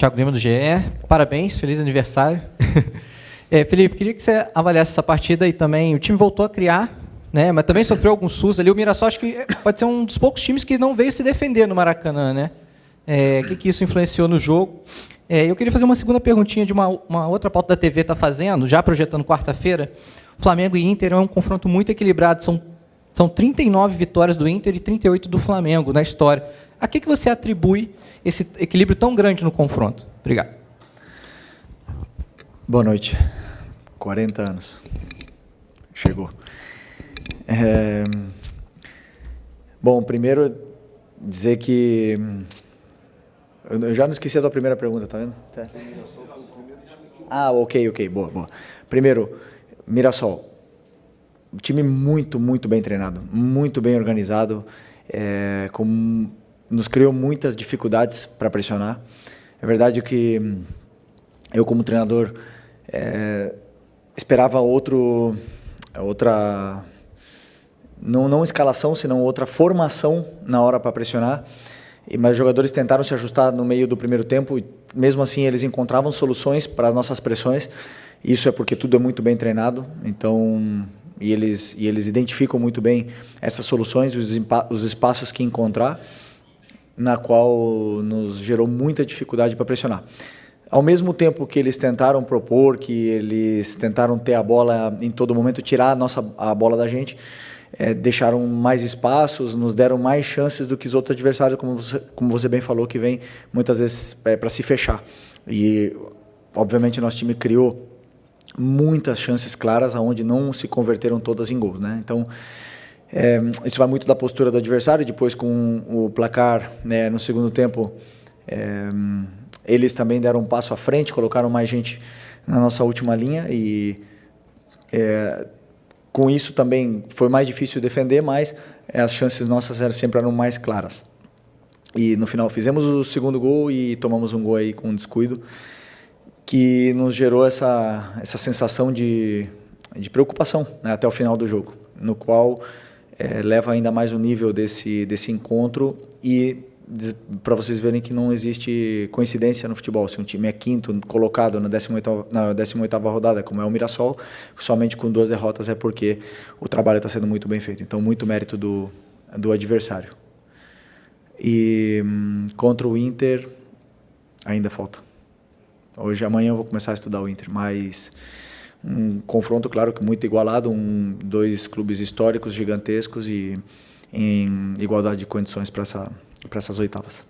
Thiago Lima, do GE. Parabéns, feliz aniversário. Felipe, queria que você avaliasse essa partida e também o time voltou a criar, né, mas também sofreu alguns sustos ali. O Mirassol acho que pode ser um dos poucos times que não veio se defender no Maracanã, né? O que isso influenciou no jogo? Eu queria fazer uma segunda perguntinha de uma outra pauta da TV está fazendo, já projetando quarta-feira. Flamengo e Inter é um confronto muito equilibrado, são 39 vitórias do Inter e 38 do Flamengo na história. A que você atribui esse equilíbrio tão grande no confronto? Obrigado. Boa noite. 40 anos. Chegou. Bom, primeiro, dizer que... Eu já não esqueci a tua primeira pergunta, tá vendo? Tá. Ok. Boa. Primeiro, Mirassol. Um time muito bem treinado, muito bem organizado, nos criou muitas dificuldades para pressionar. É verdade que eu, como treinador, esperava outra, não escalação, senão outra formação na hora para pressionar, mas os jogadores tentaram se ajustar no meio do primeiro tempo e, mesmo assim, eles encontravam soluções para as nossas pressões. Isso é porque tudo é muito bem treinado, então... E eles identificam muito bem essas soluções, os espaços que encontrar, na qual nos gerou muita dificuldade para pressionar. Ao mesmo tempo que eles tentaram propor, que eles tentaram ter a bola em todo momento, tirar a bola da gente, deixaram mais espaços, nos deram mais chances do que os outros adversários, como você bem falou, que vem muitas vezes para se fechar. E, obviamente, nosso time criou muitas chances claras, onde não se converteram todas em gols, né? Então, isso vai muito da postura do adversário. Depois, com o placar, né, no segundo tempo, eles também deram um passo à frente, colocaram mais gente na nossa última linha e com isso também foi mais difícil defender, mas as chances nossas sempre eram mais claras. E no final fizemos o segundo gol e tomamos um gol aí com um descuido, que nos gerou essa sensação de preocupação, né, até o final do jogo, no qual leva ainda mais o nível desse encontro e para vocês verem que não existe coincidência no futebol. Se um time é quinto colocado na 18ª rodada, como é o Mirassol, somente com 2 derrotas é porque o trabalho está sendo muito bem feito. Então, muito mérito do adversário. E contra o Inter, ainda falta. Amanhã eu vou começar a estudar o Inter, mas um confronto, claro, que muito igualado, 2 clubes históricos gigantescos e em igualdade de condições para essas oitavas.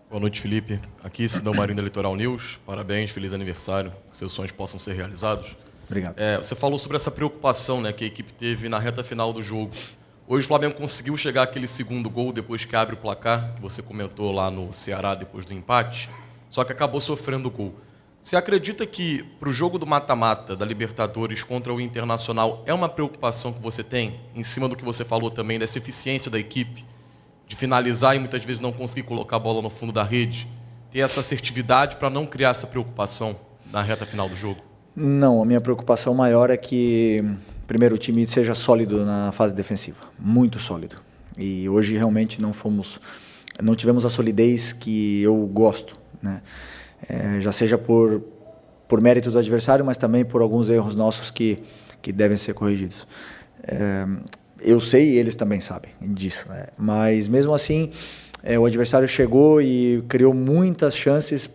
Boa noite, Felipe. Aqui, Sidão Marinho da Litoral News. Parabéns, feliz aniversário. Que seus sonhos possam ser realizados. Obrigado. Você falou sobre essa preocupação, né, que a equipe teve na reta final do jogo. Hoje o Flamengo conseguiu chegar àquele segundo gol depois que abre o placar, que você comentou lá no Ceará depois do empate, só que acabou sofrendo o gol. Você acredita que para o jogo do mata-mata da Libertadores contra o Internacional é uma preocupação que você tem, em cima do que você falou também, dessa eficiência da equipe, de finalizar e muitas vezes não conseguir colocar a bola no fundo da rede, ter essa assertividade para não criar essa preocupação na reta final do jogo? Não, a minha preocupação maior é que, primeiro, o time seja sólido na fase defensiva, muito sólido. E hoje realmente não tivemos a solidez que eu gosto, né? Já seja por mérito do adversário, mas também por alguns erros nossos que devem ser corrigidos. Eu sei e eles também sabem disso, né? Mas mesmo assim, o adversário chegou e criou muitas chances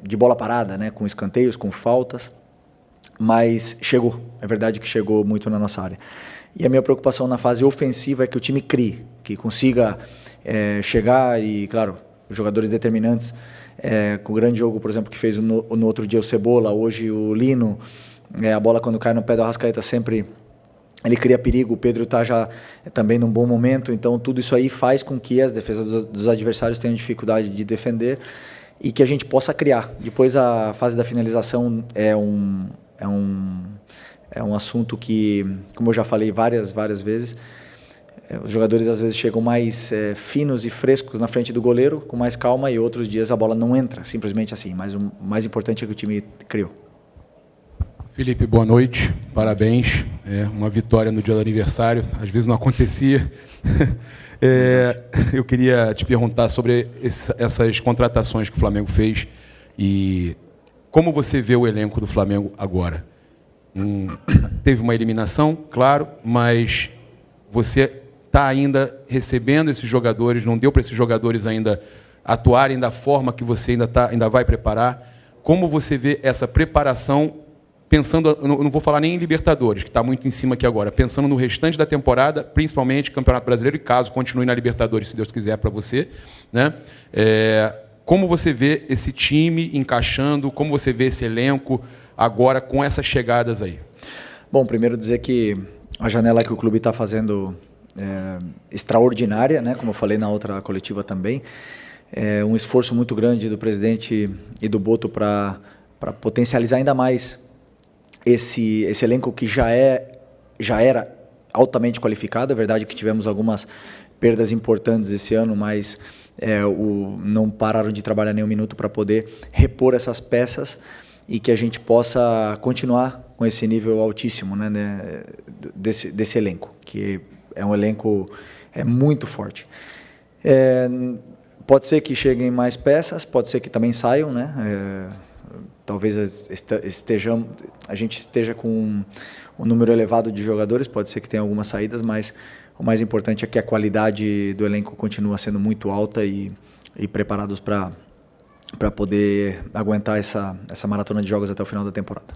de bola parada, né? Com escanteios, com faltas, mas chegou, é verdade que chegou muito na nossa área. E a minha preocupação na fase ofensiva é que o time crie, que consiga chegar e, claro, os jogadores determinantes, com o grande jogo, por exemplo, que fez no outro dia o Cebola, hoje o Lino, a bola quando cai no pé do Arrascaeta sempre ele cria perigo, o Pedro está já também num bom momento, então tudo isso aí faz com que as defesas dos adversários tenham dificuldade de defender e que a gente possa criar. Depois a fase da finalização é um assunto que, como eu já falei várias vezes, os jogadores às vezes chegam mais finos e frescos na frente do goleiro, com mais calma, e outros dias a bola não entra, simplesmente assim. Mas o mais importante é que o time criou. Felipe, boa noite, parabéns. Uma vitória no dia do aniversário, às vezes não acontecia. Eu queria te perguntar sobre essas contratações que o Flamengo fez E como você vê o elenco do Flamengo agora? Teve uma eliminação, claro, mas você está ainda recebendo esses jogadores, não deu para esses jogadores ainda atuarem da forma que você ainda vai preparar. Como você vê essa preparação, pensando, eu não vou falar nem em Libertadores, que está muito em cima aqui agora, pensando no restante da temporada, principalmente Campeonato Brasileiro, e caso continue na Libertadores, se Deus quiser, para você, né? Como você vê esse time encaixando, como você vê esse elenco agora com essas chegadas aí? Bom, primeiro dizer que a janela que o clube está fazendo extraordinária, né? Como eu falei na outra coletiva também, é um esforço muito grande do presidente e do Boto para potencializar ainda mais esse elenco que já era altamente qualificado. É verdade que tivemos algumas perdas importantes esse ano, mas não pararam de trabalhar nem um minuto para poder repor essas peças e que a gente possa continuar com esse nível altíssimo, né, desse elenco, que é um elenco muito forte. Pode ser que cheguem mais peças, pode ser que também saiam, né? Talvez a gente esteja com um número elevado de jogadores, pode ser que tenha algumas saídas, mas o mais importante é que a qualidade do elenco continua sendo muito alta e preparados para poder aguentar essa maratona de jogos até o final da temporada.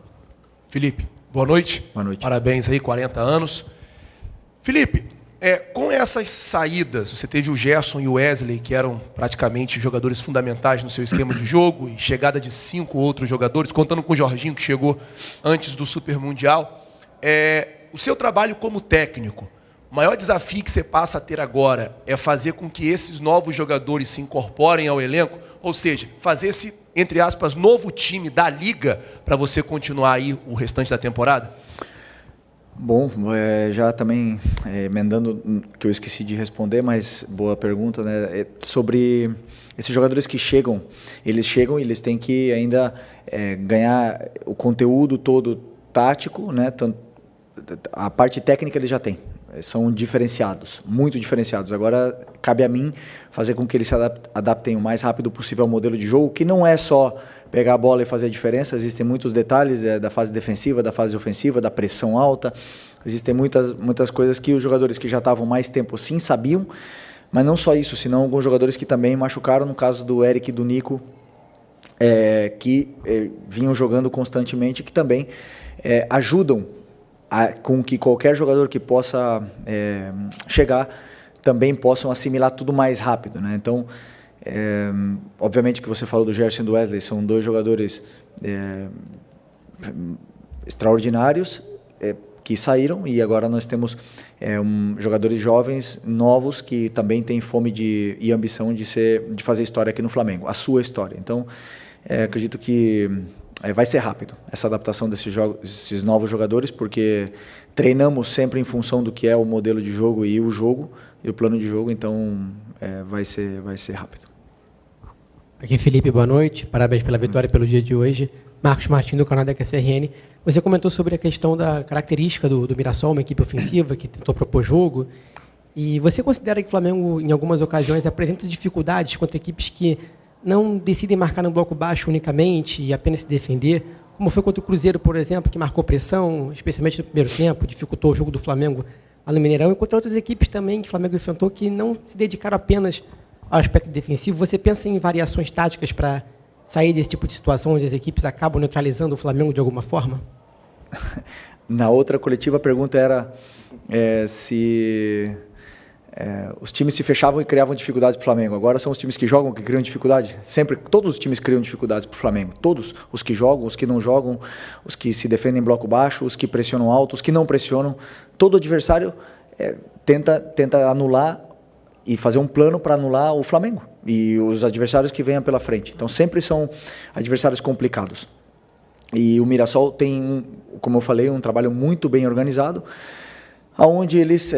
Felipe, boa noite. Boa noite. Parabéns aí, 40 anos. Felipe, com essas saídas, você teve o Gerson e o Wesley, que eram praticamente jogadores fundamentais no seu esquema de jogo, e chegada de 5 outros jogadores, contando com o Jorginho, que chegou antes do Super Mundial. O seu trabalho como técnico, o maior desafio que você passa a ter agora é fazer com que esses novos jogadores se incorporem ao elenco, ou seja, fazer esse, entre aspas, novo time da Liga para você continuar aí o restante da temporada? Bom, já também emendando, que eu esqueci de responder, mas boa pergunta, né? Sobre esses jogadores que chegam, eles têm que ainda ganhar o conteúdo todo tático, né? A parte técnica eles já têm, são diferenciados, muito diferenciados. Agora cabe a mim fazer com que eles se adaptem o mais rápido possível ao modelo de jogo, que não é só pegar a bola e fazer a diferença. Existem muitos detalhes da fase defensiva, da fase ofensiva, da pressão alta. Existem muitas coisas que os jogadores que já estavam mais tempo sim sabiam, mas não só isso, senão alguns jogadores que também machucaram, no caso do Eric e do Nico, que vinham jogando constantemente, que também ajudam com que qualquer jogador que possa chegar também possam assimilar tudo mais rápido, né? Então, obviamente que você falou do Gerson e do Wesley, são dois jogadores extraordinários que saíram, e agora nós temos jogadores jovens, novos, que também têm fome e ambição de fazer história aqui no Flamengo, a sua história. Então, acredito que vai ser rápido essa adaptação desses novos jogadores, porque treinamos sempre em função do que é o modelo de jogo e o plano de jogo, então vai ser rápido. Aqui Felipe, boa noite, parabéns pela vitória pelo dia de hoje. Marcos Martins, do canal da QCRN. Você comentou sobre a questão da característica do Mirassol, uma equipe ofensiva que tentou propor jogo, e você considera que o Flamengo, em algumas ocasiões, apresenta dificuldades contra equipes que não decidem marcar no bloco baixo unicamente e apenas se defender, como foi contra o Cruzeiro, por exemplo, que marcou pressão, especialmente no primeiro tempo, dificultou o jogo do Flamengo lá no Mineirão, e contra outras equipes também que o Flamengo enfrentou que não se dedicaram apenas ao aspecto defensivo. Você pensa em variações táticas para sair desse tipo de situação onde as equipes acabam neutralizando o Flamengo de alguma forma? Na outra coletiva, a pergunta era se os times se fechavam e criavam dificuldades para o Flamengo. Agora são os times que jogam que criam dificuldade? Sempre, todos os times criam dificuldades para o Flamengo. Todos, os que jogam, os que não jogam, os que se defendem em bloco baixo, os que pressionam alto, os que não pressionam. Todo adversário tenta anular e fazer um plano para anular o Flamengo e os adversários que venham pela frente. Então sempre são adversários complicados. E o Mirassol tem, como eu falei, um trabalho muito bem organizado, onde eles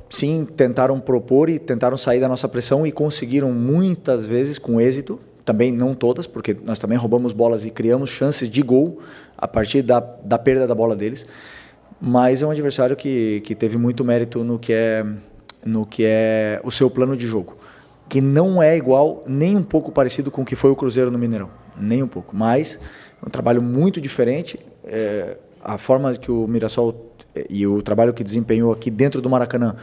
sim tentaram propor e tentaram sair da nossa pressão e conseguiram muitas vezes com êxito, também não todas, porque nós também roubamos bolas e criamos chances de gol a partir da perda da bola deles, mas é um adversário que teve muito mérito no que é o seu plano de jogo, que não é igual, nem um pouco parecido com o que foi o Cruzeiro no Mineirão. nem um pouco. Mas é um trabalho muito diferente. A forma que o Mirassol e o trabalho que desempenhou aqui dentro do Maracanã,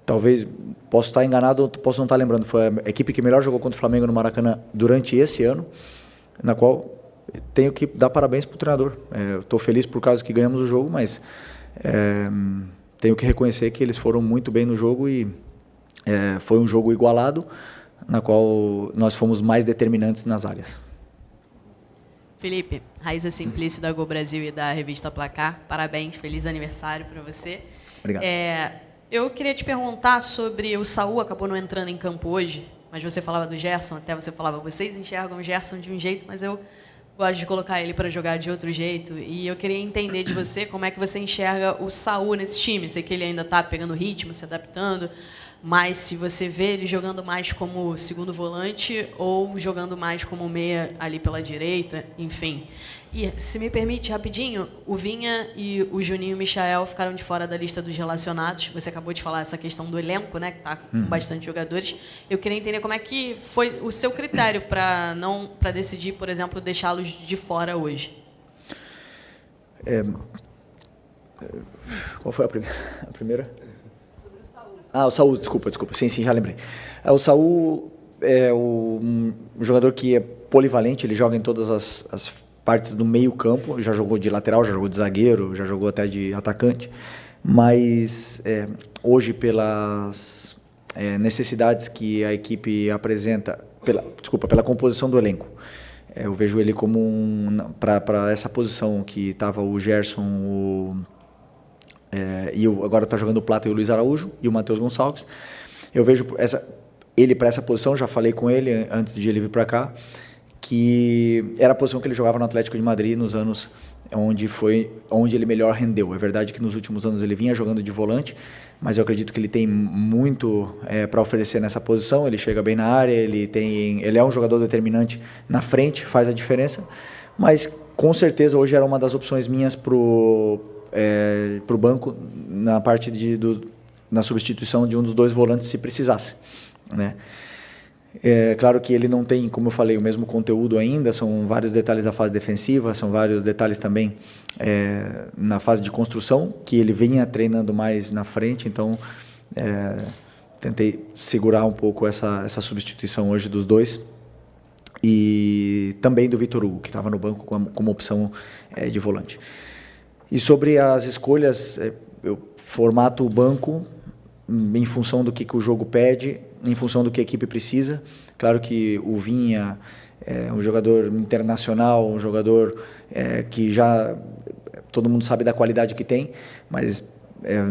talvez, posso estar enganado, posso não estar lembrando, foi a equipe que melhor jogou contra o Flamengo no Maracanã durante esse ano, na qual tenho que dar parabéns para o treinador. Estou feliz por causa que ganhamos o jogo, mas tenho que reconhecer que eles foram muito bem no jogo e foi um jogo igualado, na qual nós fomos mais determinantes nas áreas. Felipe, Raíssa Simplício da Gol Brasil e da revista Placar, parabéns, feliz aniversário para você. Obrigado. Eu queria te perguntar sobre o Saul, acabou não entrando em campo hoje, mas você falava do Gerson, até você falava, vocês enxergam o Gerson de um jeito, mas eu gosto de colocar ele para jogar de outro jeito, e eu queria entender de você como é que você enxerga o Saul nesse time. Sei que ele ainda está pegando ritmo, se adaptando, mas se você vê ele jogando mais como segundo volante ou jogando mais como meia ali pela direita, enfim. E, se me permite, rapidinho, o Vinha e o Juninho Michael ficaram de fora da lista dos relacionados. Você acabou de falar essa questão do elenco, né, que está com bastante jogadores. Eu queria entender como é que foi o seu critério para decidir, por exemplo, deixá-los de fora hoje. Qual foi a primeira? O Saul, desculpa. Sim, já lembrei. O Saul é um jogador que é polivalente, ele joga em todas as partes do meio campo, já jogou de lateral, já jogou de zagueiro, já jogou até de atacante, mas hoje, pelas necessidades que a equipe apresenta, pela composição do elenco, eu vejo ele como para essa posição que estava o Gerson, agora está jogando o Plata e o Luiz Araújo e o Matheus Gonçalves. Eu vejo ele para essa posição, já falei com ele antes de ele vir para cá, que era a posição que ele jogava no Atlético de Madrid nos anos onde ele melhor rendeu. É verdade que nos últimos anos ele vinha jogando de volante, mas eu acredito que ele tem muito para oferecer nessa posição. Ele chega bem na área, ele é um jogador determinante na frente, faz a diferença, mas com certeza hoje era uma das opções minhas para o banco na parte na substituição de um dos dois volantes se precisasse, né? Claro que ele não tem, como eu falei, o mesmo conteúdo ainda, são vários detalhes da fase defensiva, são vários detalhes também na fase de construção, que ele vinha treinando mais na frente, então tentei segurar um pouco essa substituição hoje dos dois, e também do Vitor Hugo, que estava no banco como opção de volante. E sobre as escolhas, eu formato o banco em função do que o jogo pede, em função do que a equipe precisa. Claro que o Vinha é um jogador internacional, um jogador que já todo mundo sabe da qualidade que tem, mas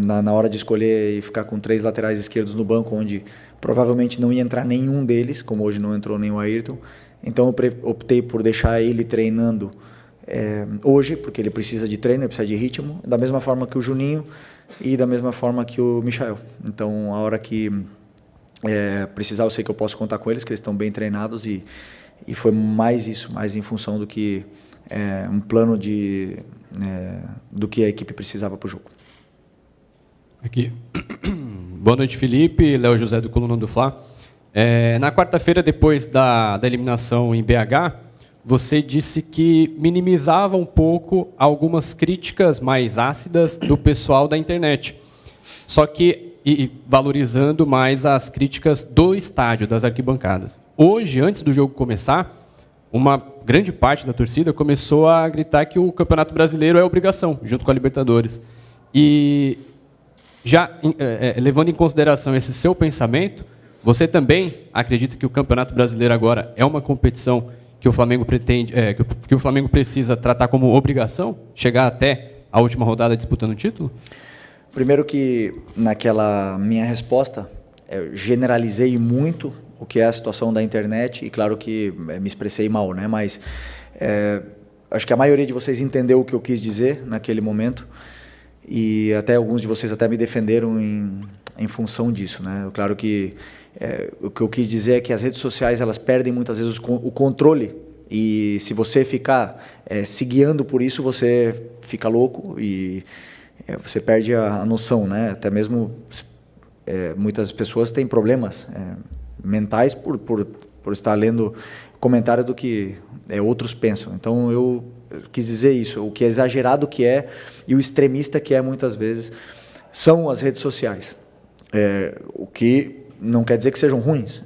na hora de escolher e ficar com 3 laterais esquerdos no banco, onde provavelmente não ia entrar nenhum deles, como hoje não entrou nem o Ayrton, então eu optei por deixar ele treinando hoje, porque ele precisa de treino, ele precisa de ritmo, da mesma forma que o Juninho e da mesma forma que o Michael. Então, a hora que precisar, eu sei que eu posso contar com eles, que eles estão bem treinados, e foi mais isso, mais em função do que um plano do que a equipe precisava para o jogo. Aqui. Boa noite, Felipe. Léo José do Coluna do Fla. Na quarta-feira, depois da eliminação em BH, você disse que minimizava um pouco algumas críticas mais ácidas do pessoal da internet, só que valorizando mais as críticas do estádio, das arquibancadas. Hoje, antes do jogo começar, uma grande parte da torcida começou a gritar que o Campeonato Brasileiro é obrigação, junto com a Libertadores. E já levando em consideração esse seu pensamento, você também acredita que o Campeonato Brasileiro agora é uma competição que o Flamengo pretende, que o Flamengo precisa tratar como obrigação, chegar até a última rodada disputando o título? Primeiro que naquela minha resposta, eu generalizei muito o que é a situação da internet, e claro que me expressei mal, né? Mas acho que a maioria de vocês entendeu o que eu quis dizer naquele momento, e até alguns de vocês até me defenderam em função disso, né? Claro que o que eu quis dizer é que as redes sociais, elas perdem muitas vezes o controle, e se você ficar se guiando por isso, você fica louco e você perde a noção, né? Até mesmo muitas pessoas têm problemas mentais por por estar lendo comentário do que outros pensam. Então, eu quis dizer isso, o que é exagerado que é e o extremista que é muitas vezes são as redes sociais. O que não quer dizer que sejam ruins.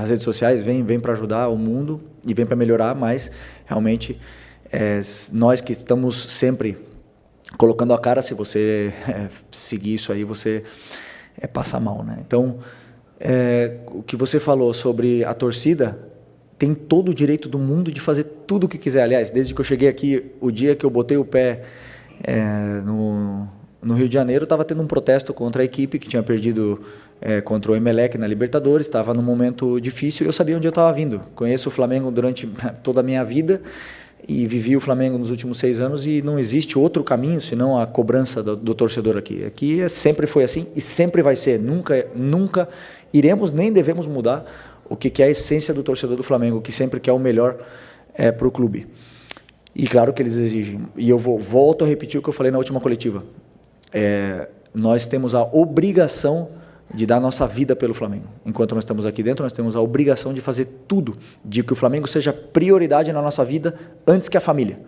As redes sociais vêm para ajudar o mundo e vêm para melhorar, mas realmente nós que estamos sempre colocando a cara, se você seguir isso aí, você passa mal, né? Então, o que você falou sobre a torcida, tem todo o direito do mundo de fazer tudo o que quiser. Aliás, desde que eu cheguei aqui, o dia que eu botei o pé no Rio de Janeiro, estava tendo um protesto contra a equipe que tinha perdido contra o Emelec na Libertadores, estava num momento difícil e eu sabia onde eu estava vindo. Conheço o Flamengo durante toda a minha vida e vivi o Flamengo nos últimos 6 anos e não existe outro caminho senão a cobrança do torcedor aqui. Aqui sempre foi assim e sempre vai ser. Nunca iremos nem devemos mudar o que é a essência do torcedor do Flamengo, que sempre quer o melhor para o clube. E claro que eles exigem. E eu volto a repetir o que eu falei na última coletiva. Nós temos a obrigação de dar nossa vida pelo Flamengo. Enquanto nós estamos aqui dentro, nós temos a obrigação de fazer tudo, de que o Flamengo seja prioridade na nossa vida antes que a família.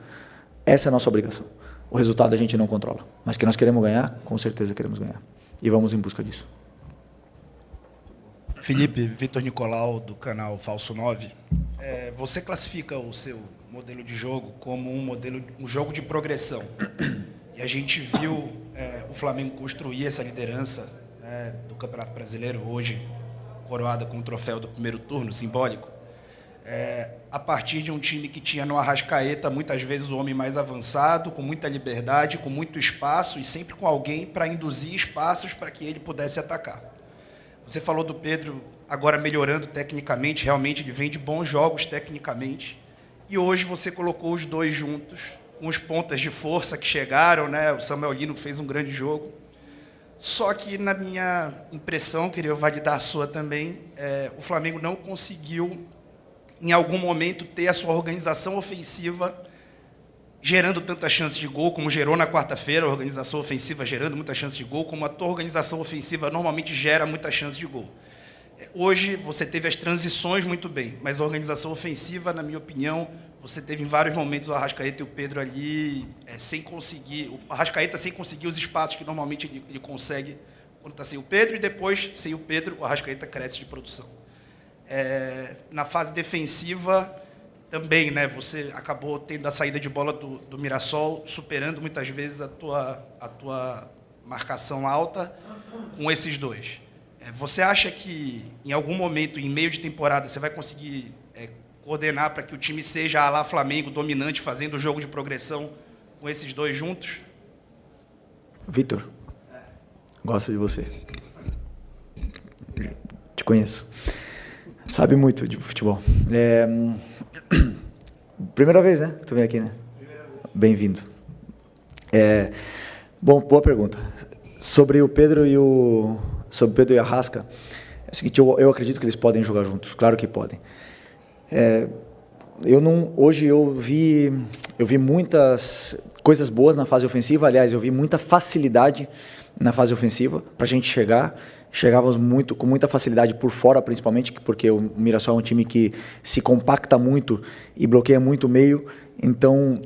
Essa é a nossa obrigação. O resultado a gente não controla, mas que nós queremos ganhar, com certeza queremos ganhar. E vamos em busca disso. Felipe, Vitor Nicolau, do canal Falso 9. Você classifica o seu modelo de jogo como um jogo de progressão. E a gente viu o Flamengo construir essa liderança do Campeonato Brasileiro, hoje coroada com o troféu do primeiro turno, simbólico, a partir de um time que tinha no Arrascaeta, muitas vezes, o homem mais avançado, com muita liberdade, com muito espaço e sempre com alguém para induzir espaços para que ele pudesse atacar. Você falou do Pedro agora melhorando tecnicamente, realmente ele vem de bons jogos tecnicamente, e hoje você colocou os dois juntos, com os pontas de força que chegaram, né? O Samuel Lino fez um grande jogo. Só que, na minha impressão, queria validar a sua também, o Flamengo não conseguiu, em algum momento, ter a sua organização ofensiva gerando tantas chances de gol, como gerou na quarta-feira, a organização ofensiva gerando muitas chances de gol, como a tua organização ofensiva normalmente gera muitas chances de gol. Hoje, você teve as transições muito bem, mas a organização ofensiva, na minha opinião, você teve em vários momentos o Arrascaeta e o Pedro ali sem conseguir, o Arrascaeta sem conseguir os espaços que normalmente ele consegue quando está sem o Pedro, e depois, sem o Pedro, o Arrascaeta cresce de produção. Na fase defensiva, também, né, você acabou tendo a saída de bola do Mirassol, superando muitas vezes a tua marcação alta com esses dois. Você acha que, em algum momento, em meio de temporada, você vai conseguir coordenar para que o time seja a lá Flamengo, dominante, fazendo o jogo de progressão com esses dois juntos? Vitor, gosto de você. Te conheço. Sabe muito de futebol. Primeira vez, né? Que tu vem aqui, né? Bem-vindo. Bom, boa pergunta. Sobre o Pedro e o Arrasca, é o seguinte, eu acredito que eles podem jogar juntos. Claro que podem. Hoje eu vi muitas coisas boas na fase ofensiva. Aliás, eu vi muita facilidade na fase ofensiva para a gente chegar. Chegávamos com muita facilidade por fora, principalmente, porque o Mirassol é um time que se compacta muito e bloqueia muito o meio. Então,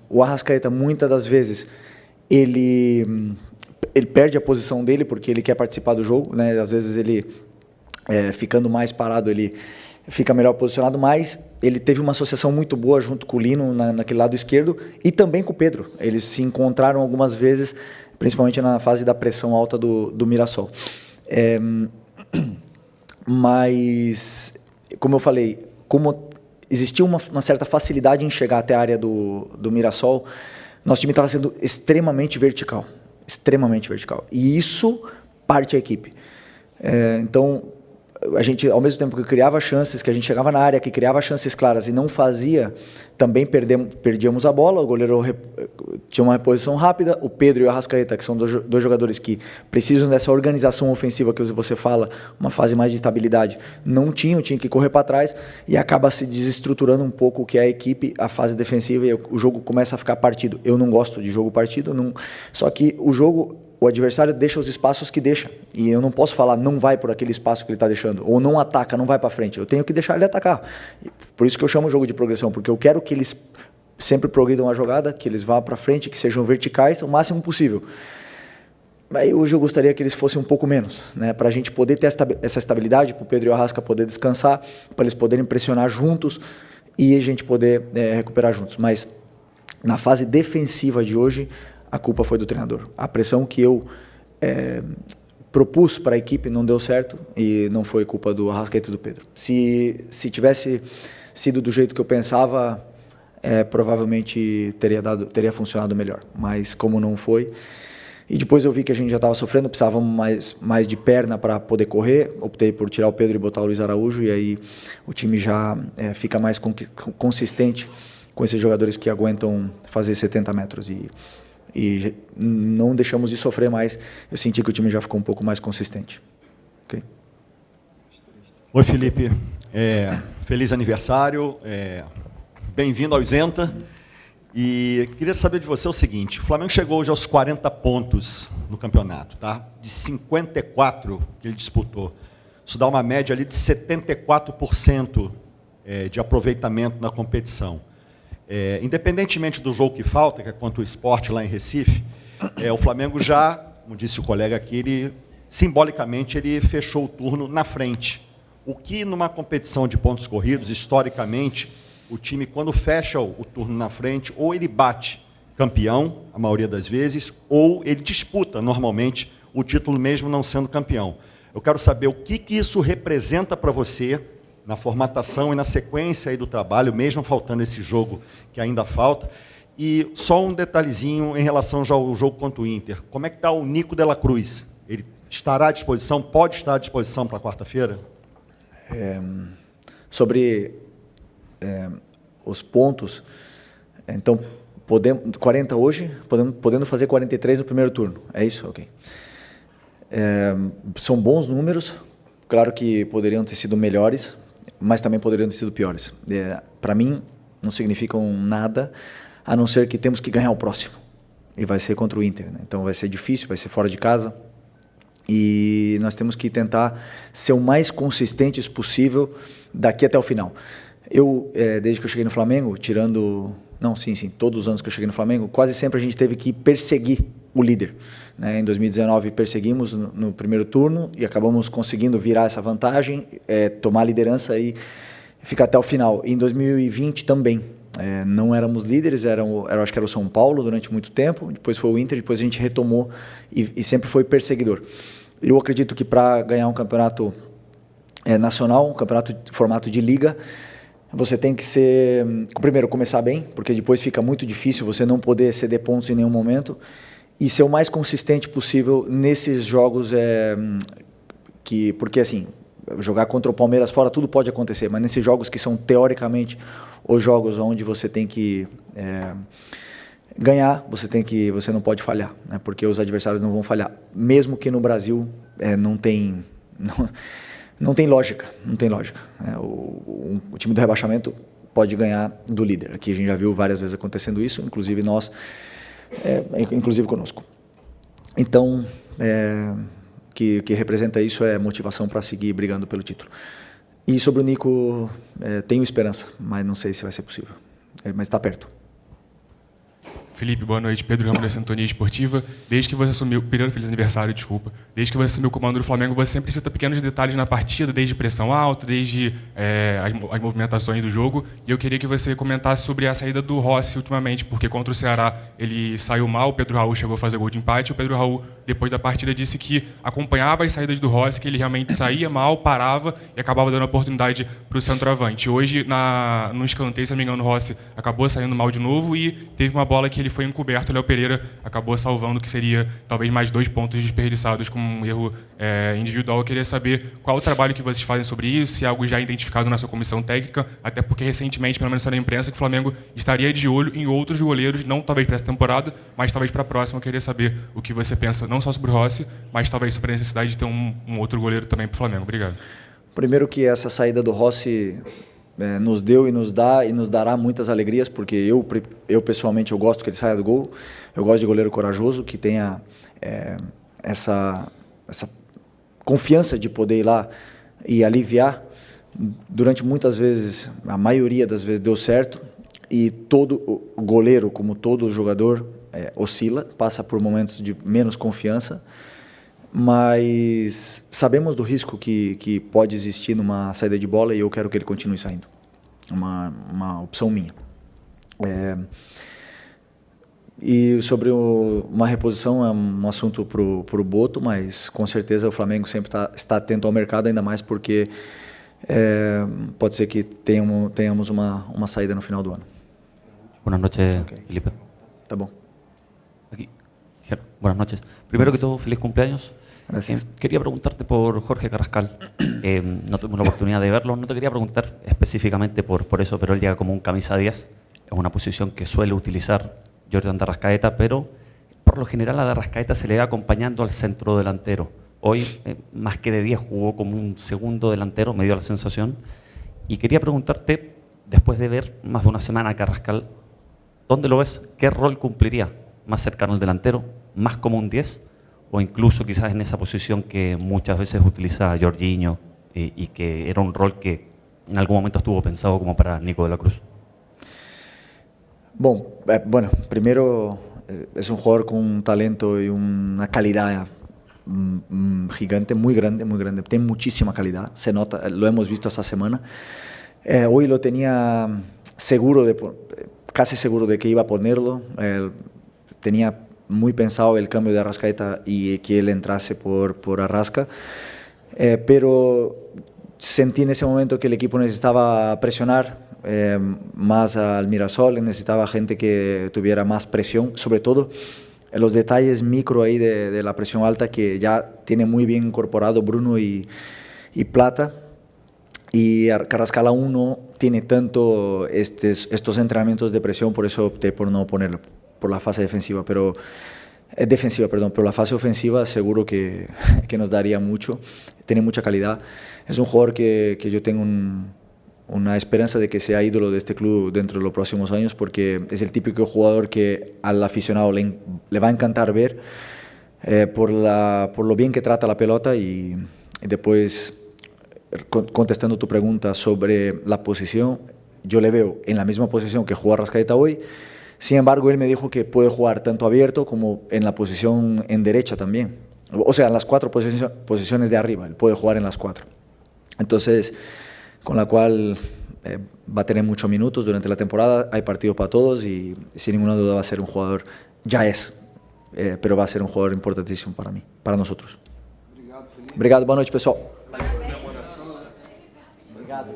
o Arrascaeta, muitas das vezes, ele perde a posição dele porque ele quer participar do jogo, né? Às vezes ele, ficando mais parado, ele fica melhor posicionado, mas ele teve uma associação muito boa junto com o Lino naquele lado esquerdo e também com o Pedro. Eles se encontraram algumas vezes, principalmente na fase da pressão alta do Mirassol. Mas, como eu falei, como existia uma certa facilidade em chegar até a área do Mirassol, nosso time estava sendo extremamente vertical. E isso parte a equipe. Então, a gente, ao mesmo tempo que criava chances, que a gente chegava na área, que criava chances claras e não fazia, também perdíamos a bola, o goleiro tinha uma reposição rápida, o Pedro e o Arrascaeta, que são dois jogadores que precisam dessa organização ofensiva que você fala, uma fase mais de estabilidade, não tinha que correr para trás e acaba se desestruturando um pouco o que é a equipe, a fase defensiva, e o jogo começa a ficar partido. Eu não gosto de jogo partido, só que o o adversário deixa os espaços que deixa. E eu não posso falar, não vai por aquele espaço que ele está deixando. Ou não ataca, não vai para frente. Eu tenho que deixar ele atacar. Por isso que eu chamo o jogo de progressão, porque eu quero que eles sempre progridam a jogada, que eles vá para frente, que sejam verticais o máximo possível. Aí hoje eu gostaria que eles fossem um pouco menos, né, para a gente poder ter essa estabilidade, para o Pedro e o Arrasca poder descansar, para eles poderem pressionar juntos e a gente poder recuperar juntos. Mas na fase defensiva de hoje, a culpa foi do treinador. A pressão que eu propus para a equipe não deu certo e não foi culpa do Arrascaeta e do Pedro. Se tivesse sido do jeito que eu pensava, provavelmente teria funcionado melhor. Mas como não foi... E depois eu vi que a gente já estava sofrendo, precisávamos mais de perna para poder correr. Optei por tirar o Pedro e botar o Luiz Araújo, e aí o time já fica mais consistente com esses jogadores que aguentam fazer 70 metros. E não deixamos de sofrer mais. Eu senti que o time já ficou um pouco mais consistente. Okay? Oi, Felipe. Feliz aniversário. Bem-vindo ao Isenta. E queria saber de você o seguinte: o Flamengo chegou hoje aos 40 pontos no campeonato, tá? De 54 que ele disputou. Isso dá uma média ali de 74% de aproveitamento na competição. Independentemente do jogo que falta, que é contra o Sport lá em Recife, o Flamengo já, como disse o colega aqui, simbolicamente ele fechou o turno na frente. O que numa competição de pontos corridos, historicamente, o time, quando fecha o turno na frente, ou ele bate campeão, a maioria das vezes, ou ele disputa, normalmente, o título mesmo não sendo campeão. Eu quero saber o que isso representa para você na formatação e na sequência aí do trabalho, mesmo faltando esse jogo que ainda falta. E só um detalhezinho em relação já ao jogo contra o Inter. Como é que está o Nico de la Cruz? Ele estará à disposição, pode estar à disposição para quarta-feira? Sobre... os pontos, então, 40 hoje, podendo fazer 43 no primeiro turno, é isso? Ok. São bons números, claro que poderiam ter sido melhores, mas também poderiam ter sido piores. Para mim, não significam nada, a não ser que temos que ganhar o próximo, e vai ser contra o Inter, né? Então vai ser difícil, vai ser fora de casa, e nós temos que tentar ser o mais consistentes possível daqui até o final. Eu, desde que eu cheguei no Flamengo, todos os anos que eu cheguei no Flamengo, quase sempre a gente teve que perseguir o líder, né? Em 2019 perseguimos no primeiro turno e acabamos conseguindo virar essa vantagem, tomar a liderança e ficar até o final. E em 2020 também, não éramos líderes, acho que era o São Paulo durante muito tempo, depois foi o Inter, depois a gente retomou e sempre foi perseguidor. Eu acredito que para ganhar um campeonato nacional, um campeonato de formato de liga, você tem que primeiro, começar bem, porque depois fica muito difícil você não poder ceder pontos em nenhum momento, e ser o mais consistente possível nesses jogos, porque assim, jogar contra o Palmeiras fora, tudo pode acontecer, mas nesses jogos que são teoricamente os jogos onde você tem que ganhar, você não pode falhar, né? Porque os adversários não vão falhar, mesmo que no Brasil não tem lógica, não tem lógica. O time do rebaixamento pode ganhar do líder. Aqui a gente já viu várias vezes acontecendo isso, inclusive nós, inclusive conosco. Então, que representa isso é motivação para seguir brigando pelo título. E sobre o Nico, tenho esperança, mas não sei se vai ser possível. Mas está perto. Felipe, boa noite. Pedro Ramos, da Sintonia Esportiva. Desde que você assumiu... Primeiro, feliz aniversário, desculpa. Desde que você assumiu o comando do Flamengo, você sempre cita pequenos detalhes na partida, desde pressão alta, desde as movimentações do jogo. E eu queria que você comentasse sobre a saída do Rossi ultimamente, porque contra o Ceará ele saiu mal, o Pedro Raul chegou a fazer gol de empate. O Pedro Raul, depois da partida, disse que acompanhava as saídas do Rossi, que ele realmente saía mal, parava e acabava dando oportunidade para o centroavante. Hoje, no escanteio, se não me engano, o Rossi acabou saindo mal de novo e teve uma bola que ele foi encoberto, o Léo Pereira acabou salvando, que seria talvez mais 2 pontos desperdiçados com um erro individual. Eu queria saber qual o trabalho que vocês fazem sobre isso, se é algo já identificado na sua comissão técnica, até porque recentemente, pelo menos na imprensa, que o Flamengo estaria de olho em outros goleiros, não talvez para essa temporada, mas talvez para a próxima. Eu queria saber o que você pensa, não só sobre o Rossi, mas talvez sobre a necessidade de ter um outro goleiro também para o Flamengo. Obrigado. Primeiro que essa saída do Rossi nos deu e nos dá e nos dará muitas alegrias, porque eu pessoalmente eu gosto que ele saia do gol, eu gosto de goleiro corajoso, que tenha essa confiança de poder ir lá e aliviar. Durante muitas vezes, a maioria das vezes deu certo, e todo o goleiro, como todo jogador, oscila, passa por momentos de menos confiança, mas sabemos do risco que pode existir numa saída de bola, e eu quero que ele continue saindo. Uma opção minha. E sobre uma reposição, é um assunto para o Boto, mas com certeza o Flamengo sempre está atento ao mercado, ainda mais porque pode ser que tenhamos uma saída no final do ano. Buenas noches, Felipe. Tá bom. Aquí. Buenas noches. Primero que todo, feliz cumpleaños. Gracias. Quería preguntarte por Jorge Carrascal. No tuvimos la oportunidad de verlo. No te quería preguntar específicamente por eso, pero él llega como un camisa 10. Es una posición que suele utilizar Jordan de Arrascaeta, pero por lo general a de Arrascaeta se le va acompañando al centro delantero. Hoy, más que de 10, jugó como un segundo delantero, me dio la sensación. Y quería preguntarte, después de ver más de una semana a Carrascal, ¿dónde lo ves? ¿Qué rol cumpliría? ¿Más cercano al delantero? ¿Más como un 10? ¿O incluso quizás en esa posición que muchas veces utiliza Jorginho y que era un rol que en algún momento estuvo pensado como para Nico de la Cruz? Bueno, primero es un jugador con un talento y una calidad gigante, muy grande, tiene muchísima calidad, se nota, lo hemos visto esta semana. Hoy lo tenía casi seguro de que iba a ponerlo, tenía muy pensado el cambio de Arrascaeta y que él entrase por Arrasca, pero sentí en ese momento que el equipo necesitaba presionar más al Mirasol, necesitaba gente que tuviera más presión, sobre todo en los detalles micro ahí de la presión alta, que ya tiene muy bien incorporado Bruno y Plata, y Carrascal aún no tiene tanto estos entrenamientos de presión, por eso opté por no ponerlo por la fase defensiva, pero la fase ofensiva seguro que nos daría mucho, tiene mucha calidad, es un jugador que yo tengo una esperanza de que sea ídolo de este club dentro de los próximos años, porque es el típico jugador que al aficionado le va a encantar ver por lo bien que trata la pelota. Y después, contestando tu pregunta sobre la posición, yo le veo en la misma posición que juega Arrascaeta hoy. Sin embargo, él me dijo que puede jugar tanto abierto como en la posición en derecha también, o sea, en las 4 posiciones de arriba, él puede jugar en las 4. Entonces, con la cual va a tener muchos minutos durante la temporada, hay partidos para todos y sin ninguna duda va a ser un jugador, pero va a ser un jugador importantísimo para mí, para nosotros. Obrigado, boa noite, pessoal. Obrigado.